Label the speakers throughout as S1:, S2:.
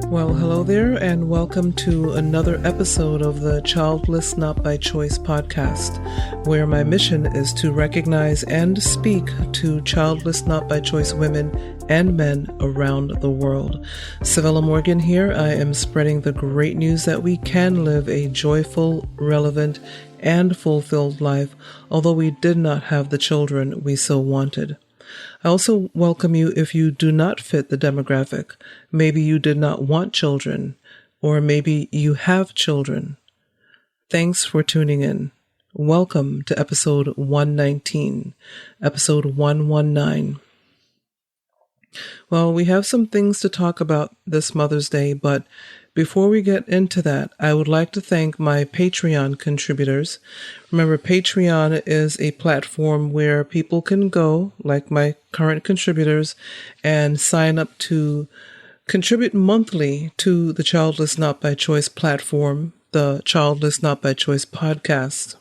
S1: Well, hello there, and welcome to another episode of the Childless Not by Choice podcast, where my mission is to recognize and speak to childless not by choice women and men around the world. Civilla Morgan here. I am spreading the great news that we can live a joyful, relevant, and fulfilled life, although we did not have the children we so wanted. I also welcome you if you do not fit the demographic. Maybe you did not want children, or maybe you have children. Thanks for tuning in. Welcome to episode 119, episode 119. Well, we have some things to talk about this Mother's Day, but before we get into that, I would like to thank my Patreon contributors. Remember, Patreon is a platform where people can go, like my current contributors, and sign up to contribute monthly to the Childless Not by Choice platform, the Childless Not by Choice podcast.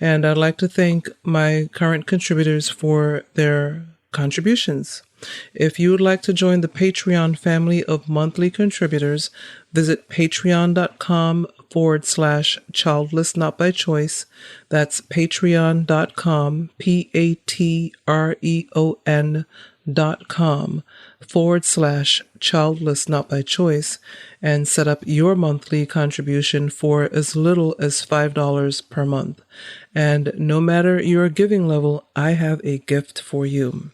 S1: And I'd like to thank my current contributors for their contributions. If you would like to join the Patreon family of monthly contributors, visit patreon.com/childless not by choice. That's patreon.com, patreon.com/childless not by choice, and set up your monthly contribution for as little as $5 per month. And no matter your giving level, I have a gift for you.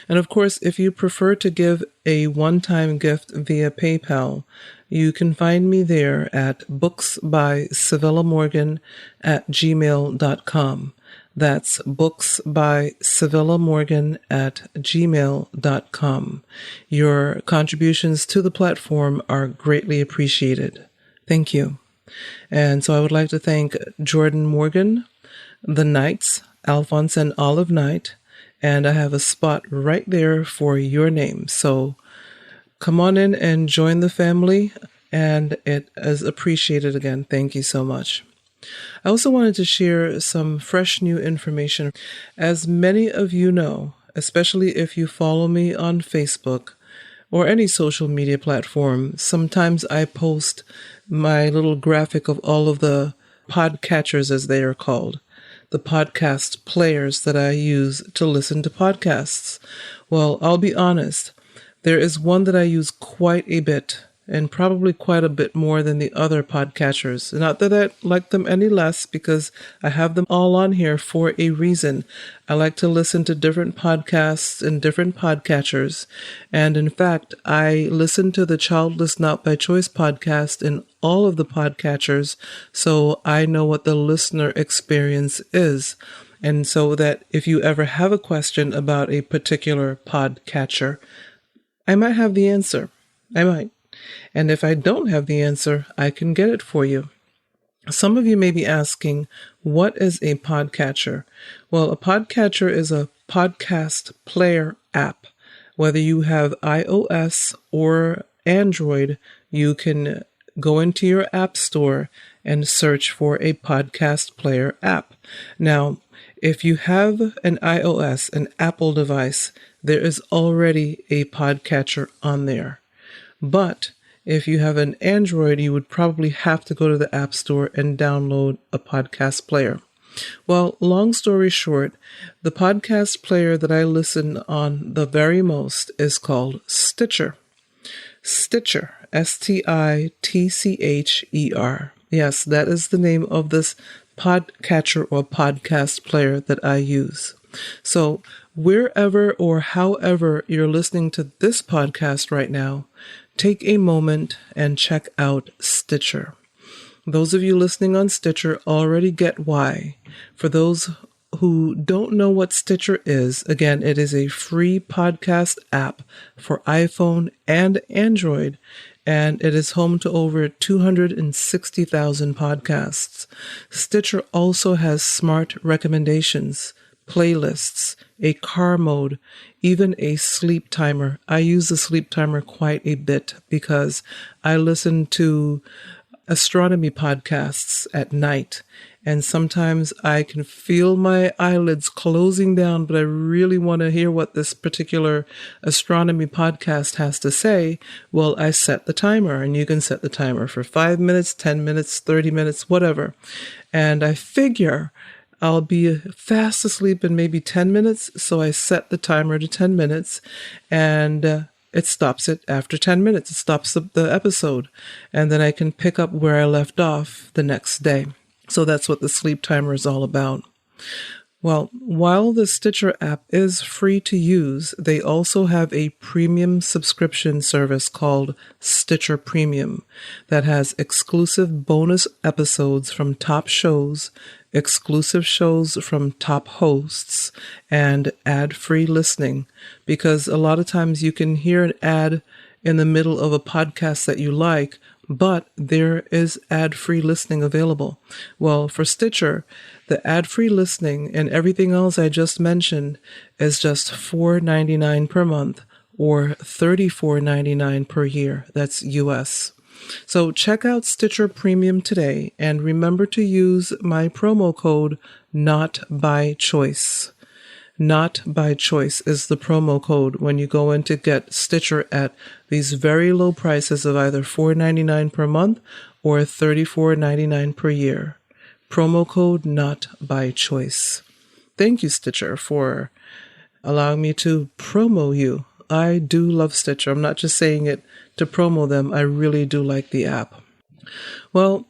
S1: And of course, if you prefer to give a one-time gift via PayPal, you can find me there at booksbycivillamorgan@gmail.com. That's booksbycivillamorgan@gmail.com. Your contributions to the platform are greatly appreciated. Thank you. And so I would like to thank Jordan Morgan, the Knights, Alphonse and Olive Knight, and I have a spot right there for your name. So come on in and join the family, and it is appreciated again. Thank you so much. I also wanted to share some fresh new information. As many of you know, especially if you follow me on Facebook or any social media platform, sometimes I post my little graphic of all of the podcatchers, as they are called, the podcast players that I use to listen to podcasts. Well, I'll be honest, there is one that I use quite a bit, and probably quite a bit more than the other podcatchers. Not that I like them any less, because I have them all on here for a reason. I like to listen to different podcasts and different podcatchers. And in fact, I listen to the Childless Not by Choice podcast in all of the podcatchers, so I know what the listener experience is. And so that if you ever have a question about a particular podcatcher, I might have the answer. I might. And if I don't have the answer, I can get it for you. Some of you may be asking, what is a podcatcher? Well, a podcatcher is a podcast player app. Whether you have iOS or Android, you can go into your app store and search for a podcast player app. Now, if you have an iOS, an Apple device, there is already a podcatcher on there. But if you have an Android, you would probably have to go to the App Store and download a podcast player. Well, long story short, the podcast player that I listen on the very most is called Stitcher. Stitcher, Stitcher. Yes, that is the name of this podcatcher or podcast player that I use. So wherever or however you're listening to this podcast right now, take a moment and check out Stitcher. Those of you listening on Stitcher already get why. For those who don't know what Stitcher is, again, it is a free podcast app for iPhone and Android, and it is home to over 260,000 podcasts. Stitcher also has smart recommendations, playlists, a car mode, even a sleep timer. I use the sleep timer quite a bit because I listen to astronomy podcasts at night, And sometimes I can feel my eyelids closing down, but I really want to hear what this particular astronomy podcast has to say. Well, I set the timer, and you can set the timer for 5 minutes, 10 minutes, 30 minutes, whatever. And I figure I'll be fast asleep in maybe 10 minutes. So I set the timer to 10 minutes, and it stops it after 10 minutes. It stops the episode. And then I can pick up where I left off the next day. So that's what the sleep timer is all about. Well, while the Stitcher app is free to use, they also have a premium subscription service called Stitcher Premium that has exclusive bonus episodes from top shows, exclusive shows from top hosts, and ad-free listening. Because a lot of times you can hear an ad in the middle of a podcast that you like, but there is ad-free listening available. Well, for Stitcher, the ad-free listening and everything else I just mentioned is just $4.99 per month or $34.99 per year. That's US. So check out Stitcher Premium today and remember to use my promo code NOTBYCHOICE. Not by choice is the promo code when you go in to get Stitcher at these very low prices of either $4.99 per month or $34.99 per year. Promo code not by choice. Thank you, Stitcher, for allowing me to promo you. I do love Stitcher. I'm not just saying it to promo them. I really do like the app. Well,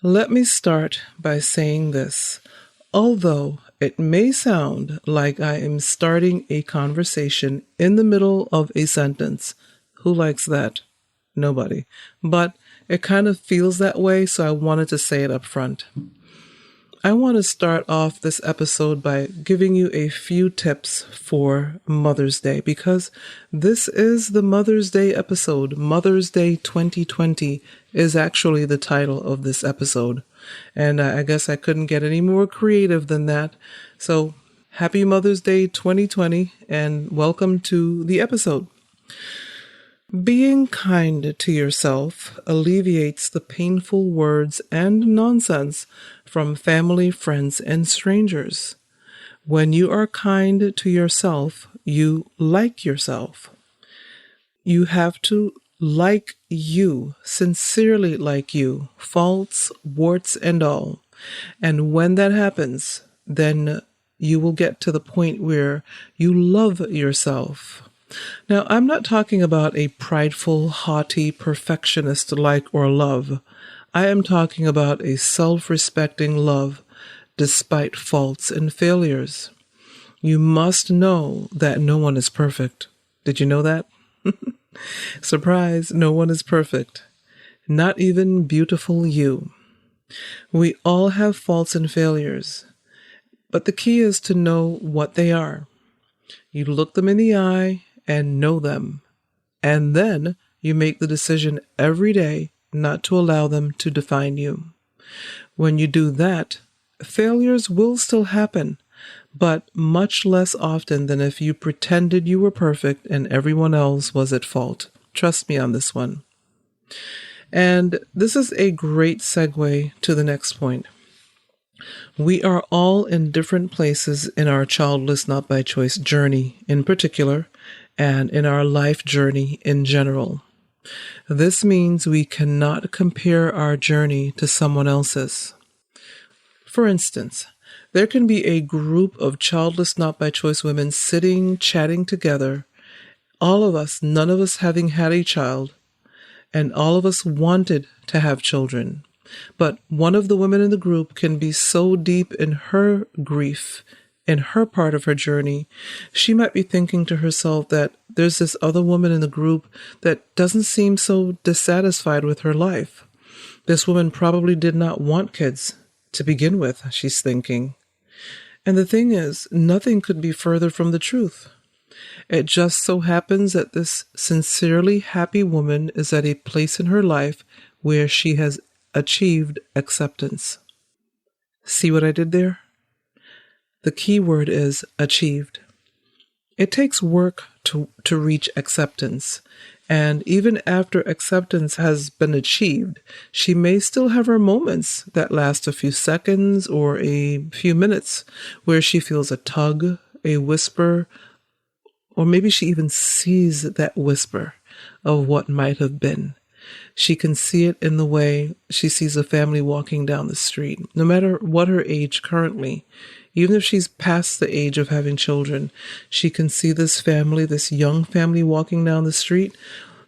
S1: let me start by saying this. Although it may sound like I am starting a conversation in the middle of a sentence. Who likes that? Nobody. But it kind of feels that way, so I wanted to say it up front. I want to start off this episode by giving you a few tips for Mother's Day, because this is the Mother's Day episode. Mother's Day 2020 is actually the title of this episode. And I guess I couldn't get any more creative than that. So happy Mother's Day 2020 and welcome to the episode. Being kind to yourself alleviates the painful words and nonsense from family, friends, and strangers. When you are kind to yourself, you like yourself. You have to like you, sincerely like you, faults, warts, and all. And when that happens, then you will get to the point where you love yourself. Now, I'm not talking about a prideful, haughty, perfectionist like or love. I am talking about a self-respecting love despite faults and failures. You must know that no one is perfect. Did you know that? Surprise, no one is perfect. Not even beautiful you. We all have faults and failures, but the key is to know what they are. You look them in the eye and know them, and then you make the decision every day not to allow them to define you. When you do that, failures will still happen, but much less often than if you pretended you were perfect and everyone else was at fault. Trust me on this one. And this is a great segue to the next point. We are all in different places in our childless, not by choice journey in particular, and in our life journey in general. This means we cannot compare our journey to someone else's. For instance, there can be a group of childless, not by choice women sitting, chatting together, all of us, none of us having had a child, and all of us wanted to have children. But one of the women in the group can be so deep in her grief, in her part of her journey, she might be thinking to herself that there's this other woman in the group that doesn't seem so dissatisfied with her life. This woman probably did not want kids to begin with, she's thinking. And the thing is, nothing could be further from the truth. It just so happens that this sincerely happy woman is at a place in her life where she has achieved acceptance. See what I did there? The key word is achieved. It takes work to reach acceptance, And even after acceptance has been achieved, she may still have her moments that last a few seconds or a few minutes where she feels a tug, a whisper, or maybe she even sees that whisper of what might have been. She can see it in the way she sees a family walking down the street, no matter what her age currently. Even if she's past the age of having children, she can see this family, this young family walking down the street,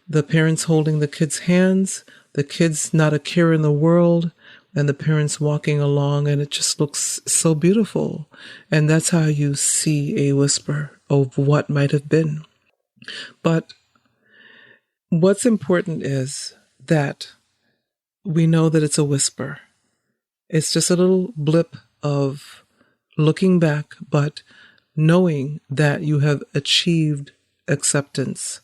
S1: the parents holding the kids' hands, the kids not a care in the world, and the parents walking along, and it just looks so beautiful. And that's how you see a whisper of what might have been. But what's important is that we know that it's a whisper. It's just a little blip of looking back, but knowing that you have achieved acceptance.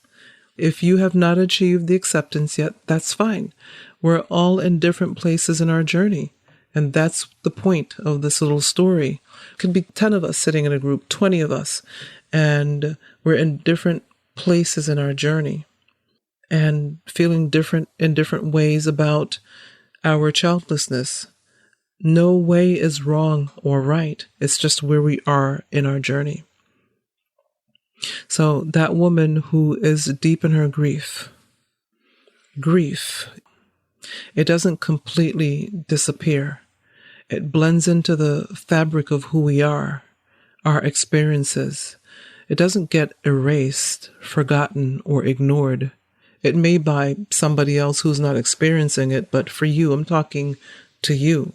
S1: If you have not achieved the acceptance yet, that's fine. We're all in different places in our journey. And that's the point of this little story. It could be 10 of us sitting in a group, 20 of us, and we're in different places in our journey and feeling different in different ways about our childlessness. No way is wrong or right. It's just where we are in our journey. So that woman who is deep in her grief, it doesn't completely disappear. It blends into the fabric of who we are, our experiences. It doesn't get erased, forgotten, or ignored. It may by somebody else who's not experiencing it, but for you, I'm talking to you.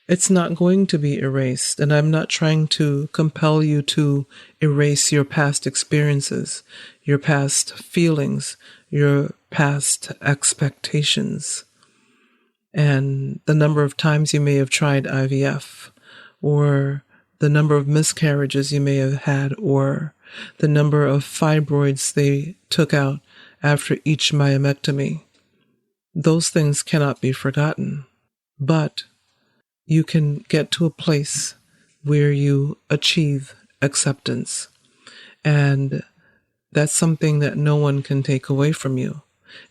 S1: It's not going to be erased, and I'm not trying to compel you to erase your past experiences, your past feelings, your past expectations, and the number of times you may have tried IVF, or the number of miscarriages you may have had, or the number of fibroids they took out after each myomectomy. Those things cannot be forgotten, but you can get to a place where you achieve acceptance. And that's something that no one can take away from you.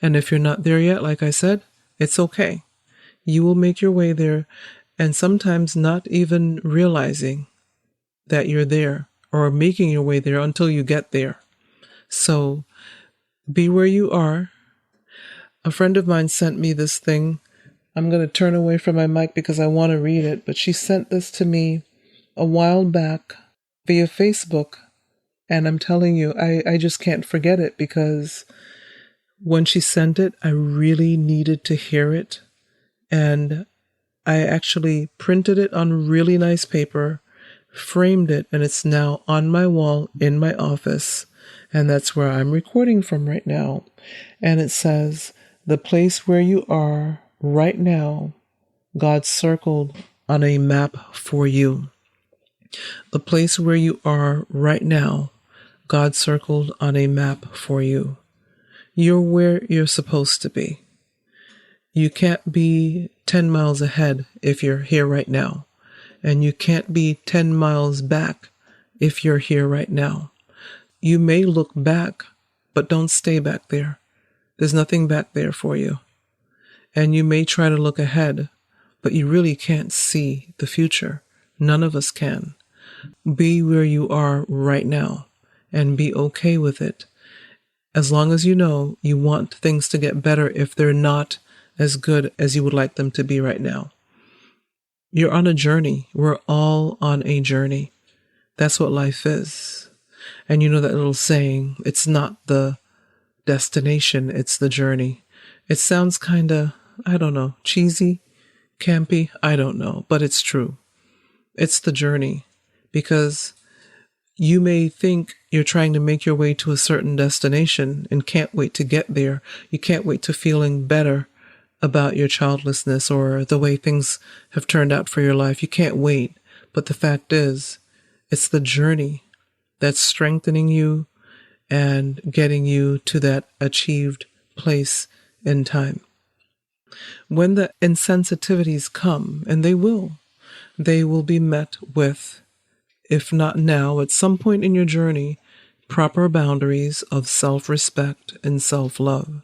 S1: And if you're not there yet, like I said, it's okay. You will make your way there, and sometimes not even realizing that you're there or making your way there until you get there. So be where you are. A friend of mine sent me this thing. I'm going to turn away from my mic because I want to read it, but she sent this to me a while back via Facebook, and I'm telling you, I just can't forget it, because when she sent it, I really needed to hear it, and I actually printed it on really nice paper, framed it, and it's now on my wall in my office, and that's where I'm recording from right now. And it says, "The place where you are right now, God circled on a map for you." The place where you are right now, God circled on a map for you. You're where you're supposed to be. You can't be 10 miles ahead if you're here right now. And you can't be 10 miles back if you're here right now. You may look back, but don't stay back there. There's nothing back there for you. And you may try to look ahead, but you really can't see the future. None of us can. Be where you are right now and be okay with it. As long as you know you want things to get better if they're not as good as you would like them to be right now. You're on a journey. We're all on a journey. That's what life is. And you know that little saying, it's not the destination, it's the journey. It sounds kind of, I don't know, cheesy, campy, I don't know, but it's true. It's the journey, because you may think you're trying to make your way to a certain destination and can't wait to get there. You can't wait to feeling better about your childlessness or the way things have turned out for your life. You can't wait. But the fact is, it's the journey that's strengthening you and getting you to that achieved place in time. When the insensitivities come, and they will be met with, if not now, at some point in your journey, proper boundaries of self-respect and self-love.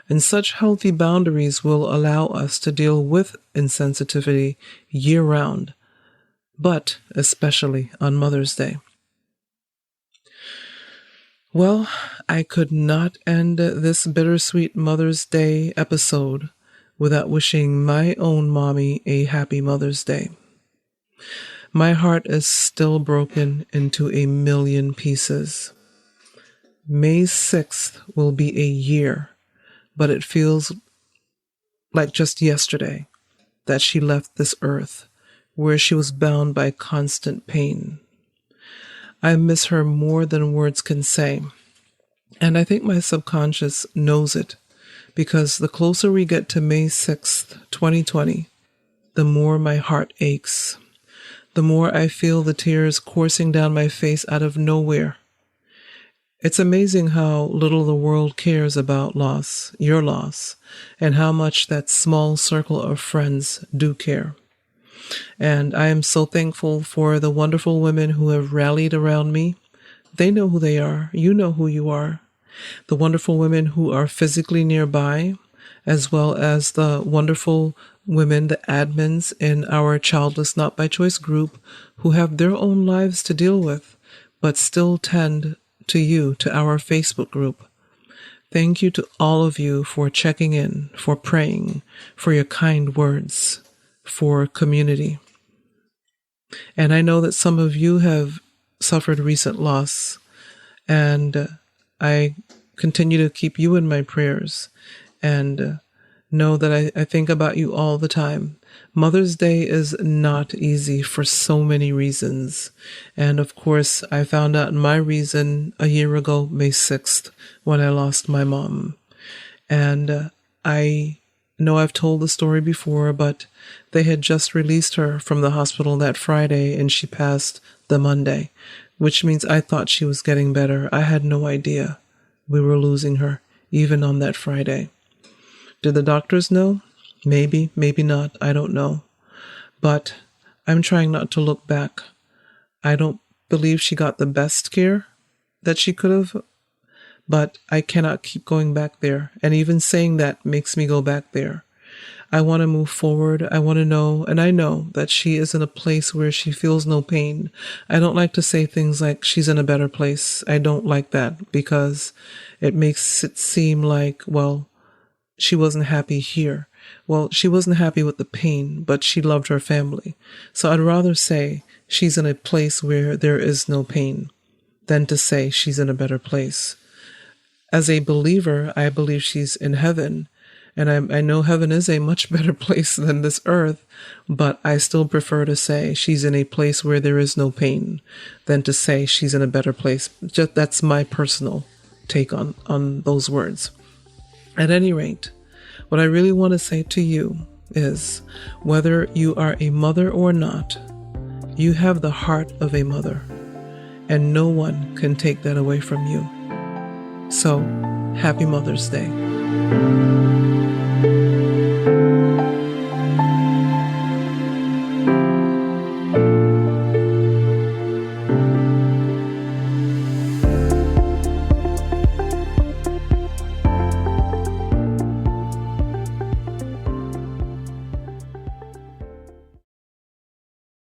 S1: And such healthy boundaries will allow us to deal with insensitivity year-round, but especially on Mother's Day. Well, I could not end this bittersweet Mother's Day episode without wishing my own mommy a happy Mother's Day. My heart is still broken into a million pieces. May 6th will be a year, but it feels like just yesterday that she left this earth, where she was bound by constant pain. I miss her more than words can say, and I think my subconscious knows it, because the closer we get to May 6th, 2020, the more my heart aches, the more I feel the tears coursing down my face out of nowhere. It's amazing how little the world cares about loss, your loss, and how much that small circle of friends do care. And I am so thankful for the wonderful women who have rallied around me. They know who they are. You know who you are. The wonderful women who are physically nearby, as well as the wonderful women, the admins in our Childless Not by Choice group, who have their own lives to deal with, but still tend to you, to our Facebook group. Thank you to all of you for checking in, for praying, for your kind words, for community. And I know that some of you have suffered recent loss, and I continue to keep you in my prayers, and know that I think about you all the time. Mother's Day is not easy for so many reasons. And of course, I found out my reason a year ago, May 6th, when I lost my mom. And I know I've told the story before, but they had just released her from the hospital that Friday, and she passed the Monday, which means I thought she was getting better. I had no idea we were losing her, even on that Friday. Did the doctors know? Maybe, maybe not. I don't know. But I'm trying not to look back. I don't believe she got the best care that she could have, but I cannot keep going back there. And even saying that makes me go back there. I want to move forward. I want to know, and I know that she is in a place where she feels no pain. I don't like to say things like she's in a better place. I don't like that, because it makes it seem like, well, she wasn't happy here. Well, she wasn't happy with the pain, but she loved her family. So I'd rather say she's in a place where there is no pain than to say she's in a better place. As a believer, I believe she's in heaven, and I know heaven is a much better place than this earth, but I still prefer to say she's in a place where there is no pain than to say she's in a better place. Just, that's my personal take on those words. At any rate, what I really want to say to you is, whether you are a mother or not, you have the heart of a mother, and no one can take that away from you. So, happy Mother's Day.